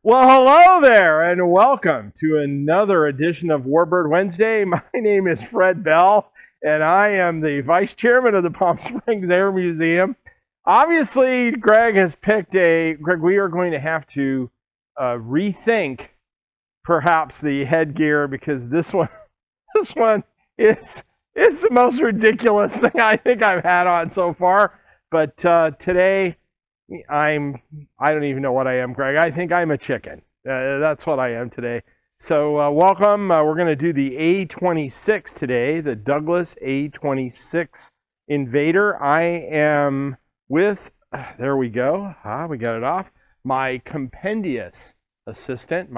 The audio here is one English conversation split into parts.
Well, hello there, and welcome to another edition of Warbird Wednesday. My name is Fred Bell, and I am the Vice Chairman of the Palm Springs Air Museum. Obviously, Greg, we are going to have to rethink perhaps the headgear because this one is the most ridiculous thing I think I've had on so far. But today, I don't even know what I am, Greg. I think I'm a chicken. That's what I am today. So welcome. We're going to do the A-26 today, the Douglas A-26 Invader. I am with, there we go. We got it off. My compendious assistant,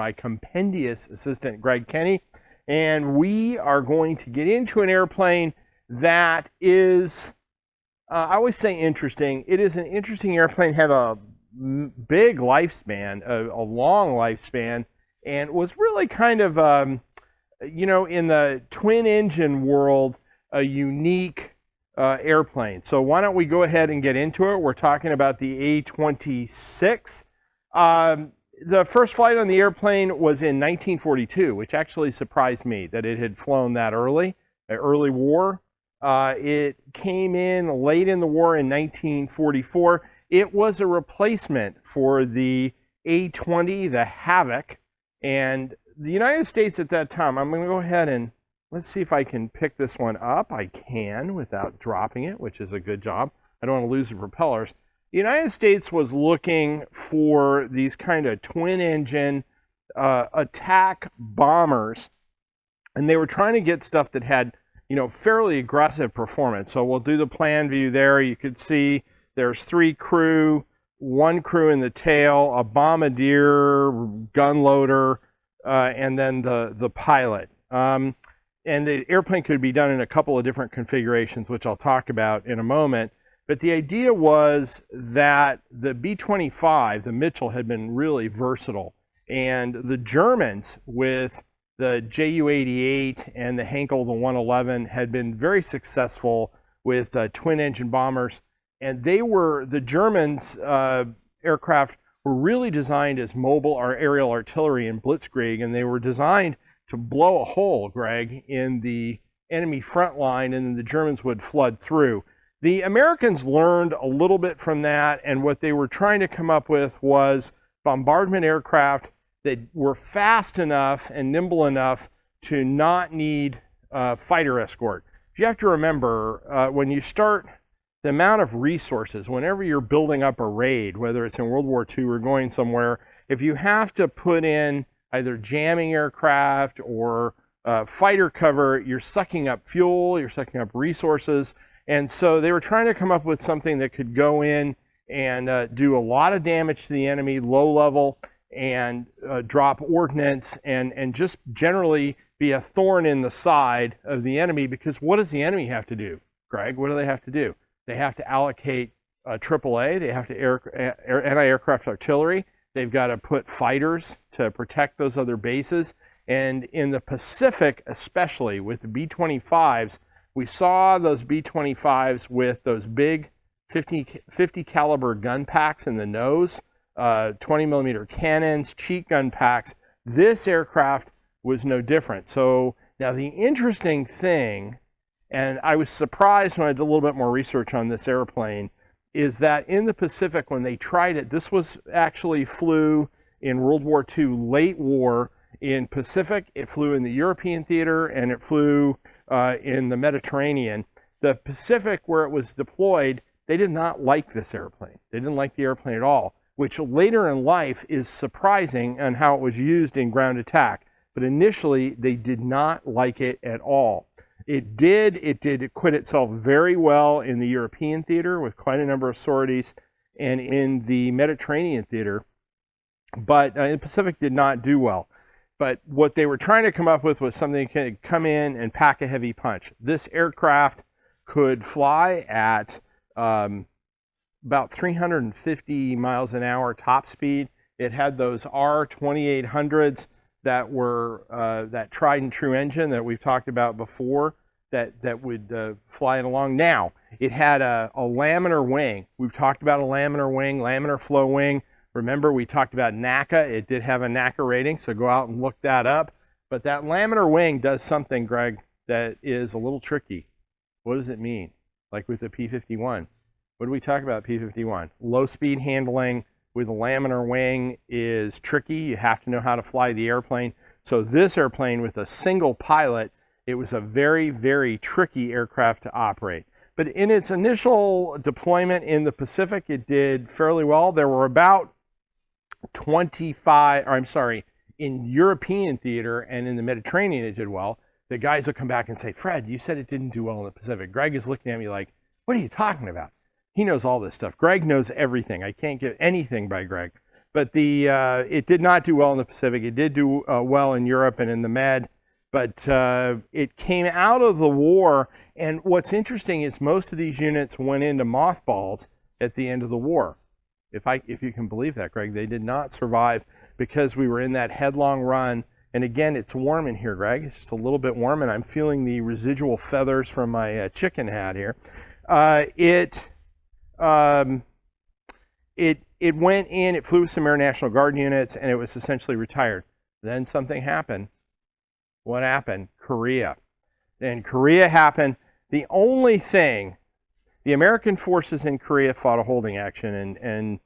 Greg Kenny. And we are going to get into an airplane that is... I always say interesting. It is an interesting airplane, had a big lifespan, a long lifespan, and was really kind of, in the twin engine world, a unique airplane. So why don't we go ahead and get into it? We're talking about the A-26. The first flight on the airplane was in 1942, which actually surprised me that it had flown that early war. It came in late in the war in 1944. It was a replacement for the A-20, the Havoc, and the United States at that time, I'm going to go ahead and let's see if I can pick this one up. I can without dropping it, which is a good job. I don't want to lose the propellers. The United States was looking for these kind of twin-engine attack bombers, and they were trying to get stuff that had fairly aggressive performance. So we'll do the plan view there. You could see there's 3 crew, 1 crew in the tail, a bombardier, gun loader, and then the pilot. And the airplane could be done in a couple of different configurations, which I'll talk about in a moment. But the idea was that the B-25, the Mitchell, had been really versatile. And the Germans, with the Ju-88 and the Heinkel, the 111, had been very successful with twin-engine bombers, and the Germans' aircraft were really designed as mobile or aerial artillery and blitzkrieg, and they were designed to blow a hole, Greg, in the enemy front line, and then the Germans would flood through. The Americans learned a little bit from that, and what they were trying to come up with was bombardment aircraft that were fast enough and nimble enough to not need fighter escort. You have to remember, when you start, the amount of resources, whenever you're building up a raid, whether it's in World War II or going somewhere, if you have to put in either jamming aircraft or fighter cover, you're sucking up fuel, you're sucking up resources. And so they were trying to come up with something that could go in and do a lot of damage to the enemy, low level, and drop ordnance and just generally be a thorn in the side of the enemy, because what does the enemy have to do, Greg? What do they have to do? They have to allocate AAA, they have to anti-aircraft artillery, they've got to put fighters to protect those other bases, and in the Pacific, especially with the B-25s, we saw those B-25s with those big 50 caliber gun packs in the nose, 20 millimeter cannons, cheek gun packs. This aircraft was no different. So now the interesting thing, and I was surprised when I did a little bit more research on this airplane, is that in the Pacific, when they tried it, this was actually flew in World War II, late war. In Pacific, it flew in the European theater, and it flew in the Mediterranean. The Pacific, where it was deployed, they did not like this airplane. They didn't like the airplane at all, which later in life is surprising on how it was used in ground attack. But initially, they did not like it at all. It did acquit itself very well in the European theater with quite a number of sorties, and in the Mediterranean theater, but the Pacific did not do well. But what they were trying to come up with was something that could come in and pack a heavy punch. This aircraft could fly at about 350 miles an hour top speed. It had those R2800s that were that tried and true engine that we've talked about before that would fly it along. Now, it had a laminar wing. We've talked about a laminar wing, laminar flow wing. Remember, we talked about NACA. It did have a NACA rating, so go out and look that up. But that laminar wing does something, Greg, that is a little tricky. What does it mean? Like with the P-51. What do we talk about P-51? Low speed handling with a laminar wing is tricky. You have to know how to fly the airplane. So this airplane with a single pilot, it was a very, very tricky aircraft to operate. But in its initial deployment in the Pacific, it did fairly well. There were about 25, or I'm sorry, in European theater and in the Mediterranean it did well. The guys will come back and say, Fred, you said it didn't do well in the Pacific. Greg is looking at me like, what are you talking about? He knows all this stuff. Greg knows everything. I can't give anything by Greg. But it did not do well in the Pacific. It did do well in Europe and in the Med. But it came out of the war. And what's interesting is most of these units went into mothballs at the end of the war. If you can believe that, Greg, they did not survive because we were in that headlong run. And again, it's warm in here, Greg. It's just a little bit warm, and I'm feeling the residual feathers from my chicken hat here. It went in, it flew with some Air National Guard units, and it was essentially retired. Then something happened. What happened? Korea. And Korea happened. The only thing, the American forces in Korea fought a holding action, and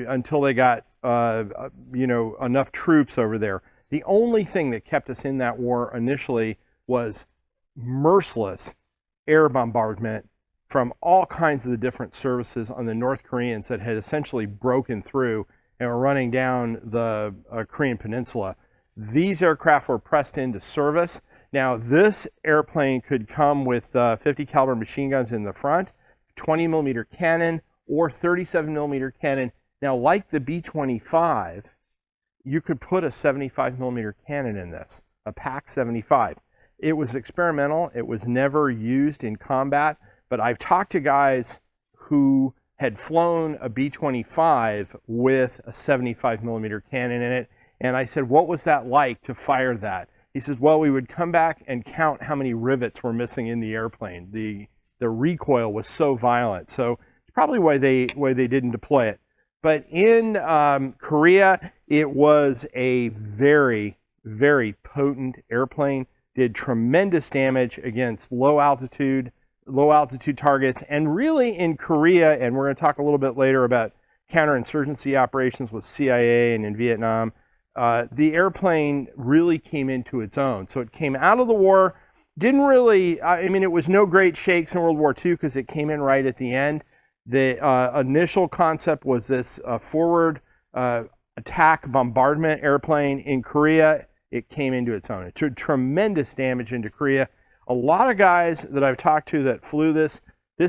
until they got enough troops over there. The only thing that kept us in that war initially was merciless air bombardment from all kinds of the different services on the North Koreans that had essentially broken through and were running down the Korean peninsula. These aircraft were pressed into service. Now, this airplane could come with 50 caliber machine guns in the front, 20 millimeter cannon, or 37 millimeter cannon. Now, like the B-25, you could put a 75 millimeter cannon in this, a PAC 75. It was experimental. It was never used in combat, but I've talked to guys who had flown a B-25 with a 75 millimeter cannon in it, and I said, what was that like to fire that? He says, well, we would come back and count how many rivets were missing in the airplane. The recoil was so violent. So it's probably why they didn't deploy it. But in Korea, it was a very, very potent airplane, did tremendous damage against low altitude targets. And really in Korea, and we're going to talk a little bit later about counterinsurgency operations with CIA and in Vietnam, the airplane really came into its own. So it came out of the war, didn't really, it was no great shakes in World War II because it came in right at the end. The initial concept was this forward attack bombardment airplane in Korea. It came into its own. It took tremendous damage into Korea. A lot of guys that I've talked to that flew this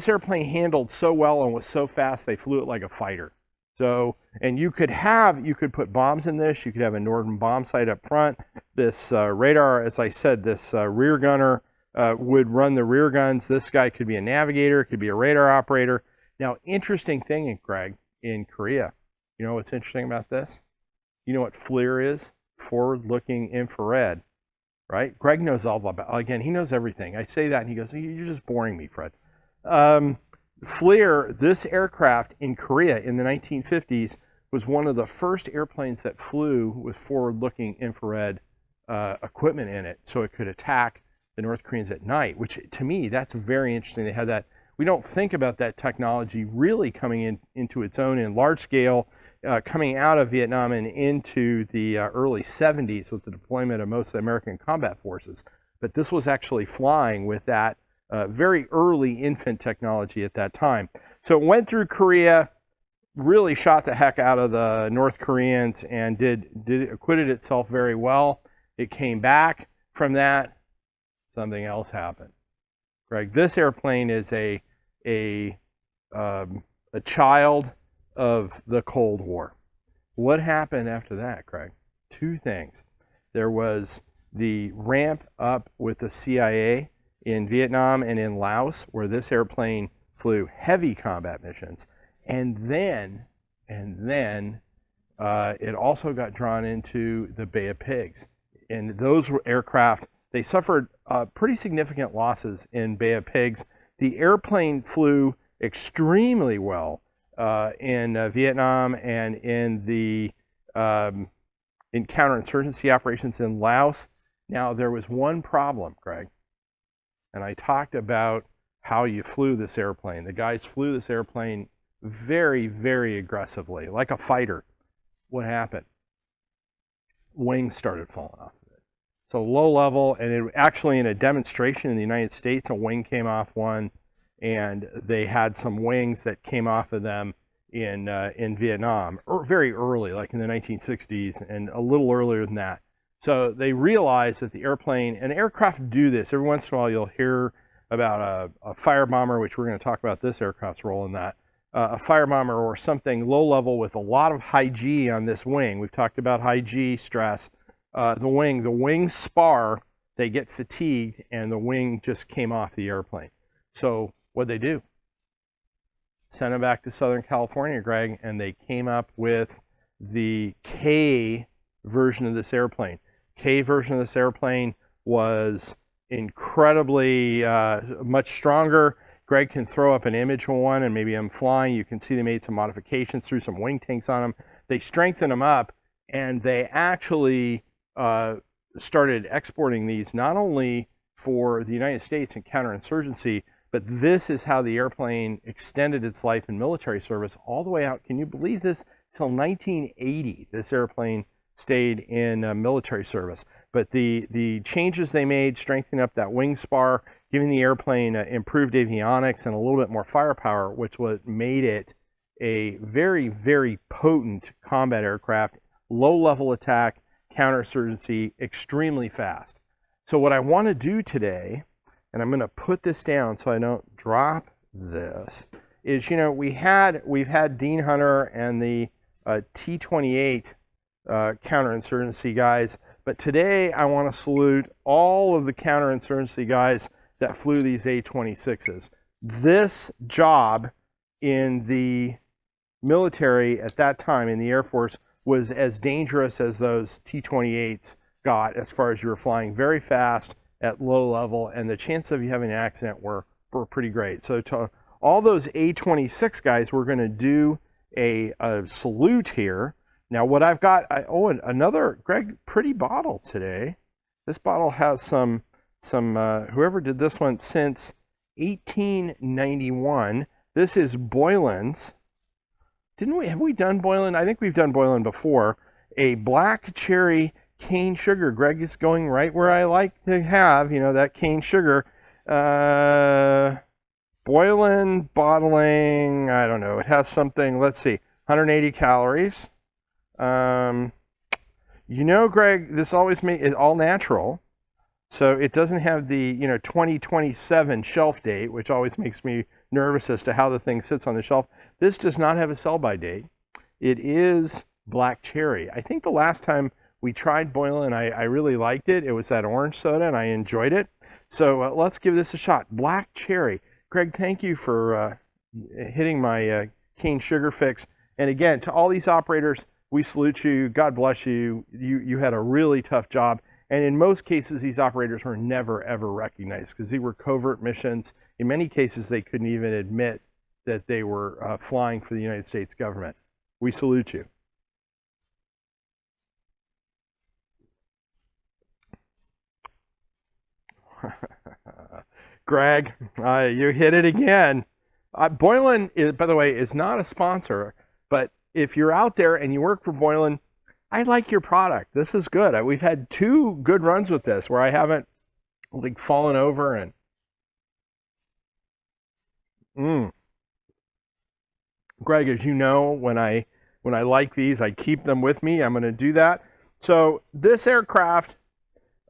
airplane handled so well and was so fast they flew it like a fighter. So, and you could put bombs in this. You could have a Norden bomb sight up front. This radar, as I said, this rear gunner would run the rear guns. This guy could be a navigator, could be a radar operator. Now, interesting thing, Greg, in Korea, you know what's interesting about this? You know what FLIR is? Forward-looking infrared, right? Greg knows all about, again, he knows everything. I say that and he goes, you're just boring me, Fred. FLIR, this aircraft in Korea in the 1950s, was one of the first airplanes that flew with forward-looking infrared equipment in it, so it could attack the North Koreans at night, which to me, that's very interesting. They had that. We don't think about that technology really coming into its own in large scale, coming out of Vietnam and into the early 70s with the deployment of most of the American combat forces. But this was actually flying with that very early infant technology at that time. So it went through Korea, really shot the heck out of the North Koreans and acquitted itself very well. It came back from that. Something else happened. Greg, this airplane is a child of the Cold War. What happened after that, Greg? Two things. There was the ramp up with the CIA in Vietnam and in Laos, where this airplane flew heavy combat missions, and then it also got drawn into the Bay of Pigs. And those aircraft, they suffered pretty significant losses in Bay of Pigs. The airplane flew extremely well in Vietnam and in the in counterinsurgency operations in Laos. Now, there was one problem, Greg, and I talked about how you flew this airplane. The guys flew this airplane very, very aggressively, like a fighter. What happened? Wings started falling off of it. So low level, and it actually in a demonstration in the United States, a wing came off one, and they had some wings that came off of them in Vietnam, very early, like in the 1960s, and a little earlier than that. So they realized that the airplane, and aircraft do this. Every once in a while you'll hear about a firebomber, which we're going to talk about this aircraft's role in that, a firebomber or something low level with a lot of high G on this wing. We've talked about high G stress. The wing spar, they get fatigued, and the wing just came off the airplane. So what'd they do? Sent them back to Southern California, Greg, and they came up with the K version of this airplane. K version of this airplane was incredibly much stronger. Greg can throw up an image of one, and maybe I'm flying. You can see they made some modifications, threw some wing tanks on them. They strengthened them up, and they actually started exporting these not only for the United States and counterinsurgency, but this is how the airplane extended its life in military service all the way out. Can you believe this? Till 1980, this airplane stayed in military service. But the changes they made, strengthening up that wing spar, giving the airplane improved avionics and a little bit more firepower, which what made it a very, very potent combat aircraft, low-level attack, counterinsurgency, extremely fast. So what I want to do today, and I'm going to put this down so I don't drop this, is, you know, we've had Dean Hunter and the T-28 counterinsurgency guys, but today I want to salute all of the counterinsurgency guys that flew these A-26s. This job in the military at that time in the Air Force was as dangerous as those T-28s got, as far as you were flying very fast at low level, and the chance of you having an accident were pretty great. So to all those A-26 guys, we're going to do a salute here. Now what I've got, another, Greg, pretty bottle today. This bottle has some whoever did this one since 1891. This is Boylan's. Have we done Boylan? I think we've done Boylan before. A black cherry cane sugar. Greg is going right where I like to have, you know, that cane sugar. Boylan bottling, I don't know. It has something, let's see, 180 calories. You know, Greg, this always is all natural. So it doesn't have the, 2027 shelf date, which always makes me nervous as to how the thing sits on the shelf. This does not have a sell-by date. It is black cherry. I think the last time we tried Boylan, I really liked it. It was that orange soda, and I enjoyed it. So let's give this a shot. Black cherry. Greg, thank you for hitting my cane sugar fix. And again, to all these operators, we salute you. God bless you. You had a really tough job. And in most cases, these operators were never, ever recognized because they were covert missions. In many cases, they couldn't even admit that they were flying for the United States government. We salute you. Greg, you hit it again. Boylan, by the way, is not a sponsor, but if you're out there and you work for Boylan, I like your product. This is good. We've had 2 good runs with this where I haven't like fallen over and Greg, as you know, when I like these, I keep them with me. I'm going to do that. So this aircraft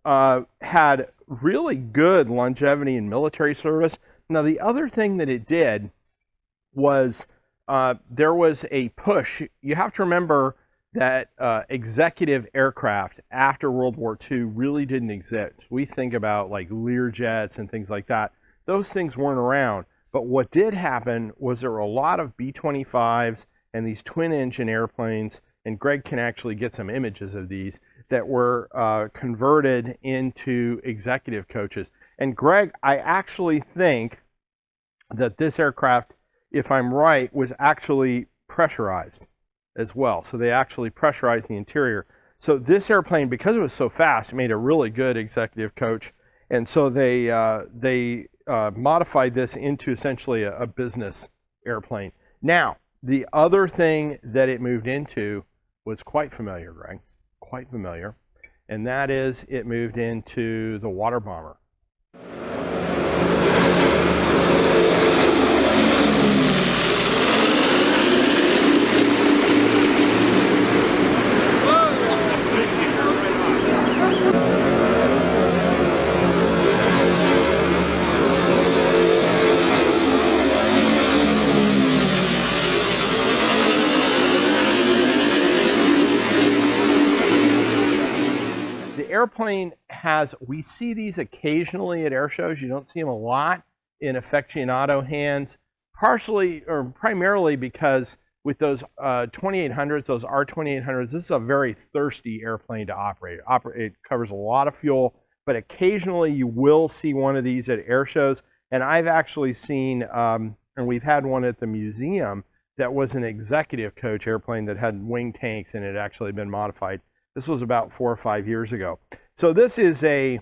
had really good longevity in military service. Now, the other thing that it did was there was a push. You have to remember that executive aircraft after World War II really didn't exist. We think about like Learjets and things like that. Those things weren't around. But what did happen was there were a lot of B-25s and these twin-engine airplanes, and Greg can actually get some images of these, that were converted into executive coaches. And Greg, I actually think that this aircraft if I'm right, was actually pressurized as well. So they actually pressurized the interior. So this airplane, because it was so fast, made a really good executive coach. And so they modified this into essentially a business airplane. Now, the other thing that it moved into was quite familiar, Greg, quite familiar. And that is it moved into the water bomber. Airplane has, we see these occasionally at air shows. You don't see them a lot in aficionado hands, partially or primarily because with those 2800s, those R2800s, this is a very thirsty airplane to operate. It covers a lot of fuel, but occasionally you will see one of these at air shows. And I've actually seen, and we've had one at the museum that was an executive coach airplane that had wing tanks and it had actually been modified. This was about 4 or 5 years ago. So this is a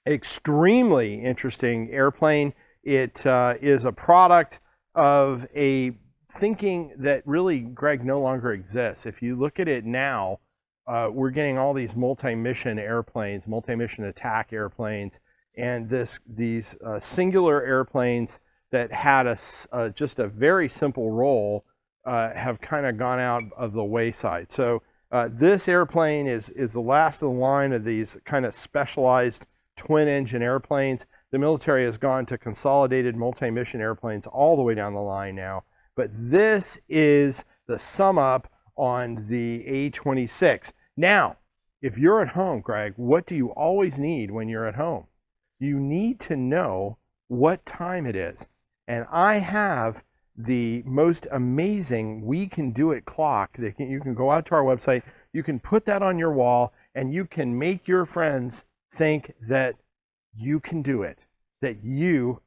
extremely interesting airplane. It is a product of a thinking that really, Greg, no longer exists. If you look at it now, we're getting all these multi-mission airplanes, multi-mission attack airplanes, and these singular airplanes that had just a very simple role have kind of gone out of the wayside. So this airplane is the last of the line of these kind of specialized twin-engine airplanes. The military has gone to consolidated multi-mission airplanes all the way down the line now. But this is the sum up on the A-26. Now, if you're at home, Greg, what do you always need when you're at home? You need to know what time it is. And I have the most amazing We Can Do It clock. You can go out to our website, you can put that on your wall, and you can make your friends think that you can do it. That you,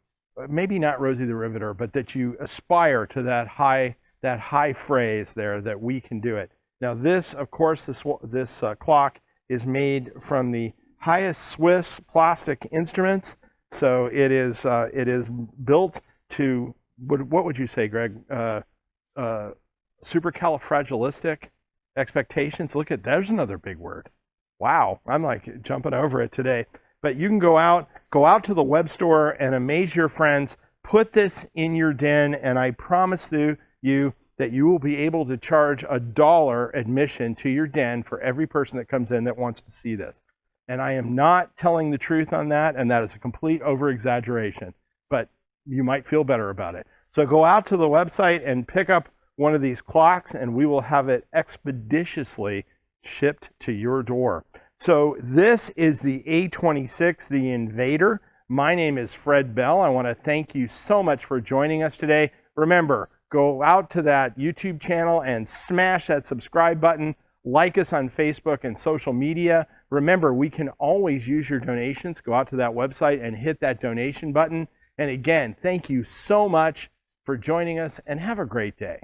maybe not Rosie the Riveter, but that you aspire to that high phrase there, that we can do it. Now this, of course, this clock is made from the highest Swiss plastic instruments. So it is built to, what would you say, Greg? Supercalifragilistic expectations. Look at, there's another big word. Wow, I'm like jumping over it today. But you can go out to the web store and amaze your friends. Put this in your den, and I promise you that you will be able to charge $1 admission to your den for every person that comes in that wants to see this. And I am not telling the truth on that, and that is a complete over-exaggeration. But you might feel better about it. So go out to the website and pick up one of these clocks, and we will have it expeditiously shipped to your door. So this is the A-26, the Invader. My name is Fred Bell. I want to thank you so much for joining us today. Remember, go out to that YouTube channel and smash that subscribe button. Like us on Facebook and social media. Remember, we can always use your donations. Go out to that website and hit that donation button. And again, thank you so much for joining us, and have a great day.